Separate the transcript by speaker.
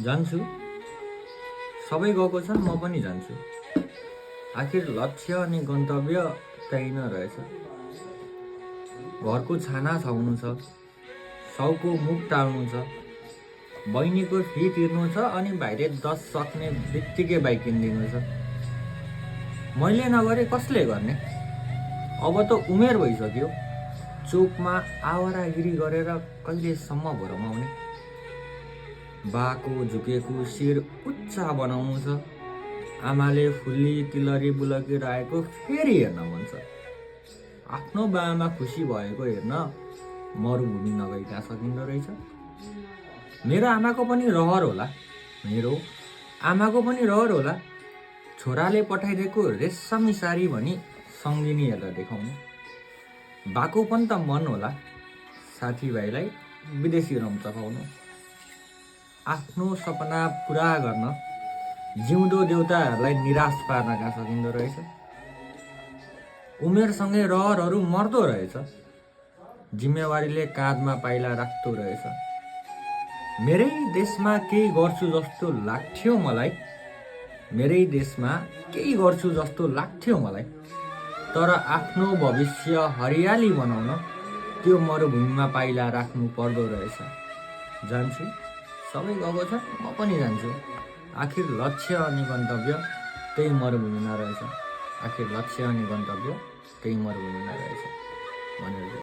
Speaker 1: जान्छु, सबै गएको छ, म पनि जान्छु। आखिर लक्ष्य अनि गन्तव्य त्यही नै रहेछ। घरको छाना छाउनु छ, साउको मुख टाल्नु छ, बहिनीको फी तिर्नु छ अनि भाइले 10 सक्ने बित्तिकै बाइक किनिदिनु छ। मैले नगरे कसले गर्ने? अब त उमेर भइसक्यो। चोकमा आवारागिरी गरेर कहिलेसम्म भरमाउने? बाको झुकेको शिर उच्च बनाउनु छ, आमाले फुल्ली तिलरी बुलकी रहेको फेरि हेर्न मन छ। आफ्नो बाआमा खुसी भएको हेर्न मरुभूमि नगई कहाँ सकिँदो रहेछ? मेरो आमाको पनि रहर होला, छोराले पठाइदिएको रेशमी साडी भनी सङ्गिनीहरूलाई देखाउनु। बाको पनि त मन होला साथीभाइलाई विदेशी रम चखाउनु। आफ्नो सपना पुरा गर्न जिउँदो देउताहरूलाई निराश पार्न कहाँ सकिँदो रहेछ? उमेरसँगै रहरहरू मर्दो रहेछ, जिम्मेवारीले काँधमा पाइला राख्दो रहेछ। मेरै देशमा केही गर्छु जस्तो लाग्थ्यो मलाई, तर आफ्नो भविष्य हरियाली बनाउन त्यो मरुभूमिमा पाइला राख्नु पर्दो रहेछ। जान्छु, सबै गएको छ, म पनि जान्छु। आखिर लक्ष्य अनि गन्तव्य त्यही मरुभूमिमा रहेछ भनेर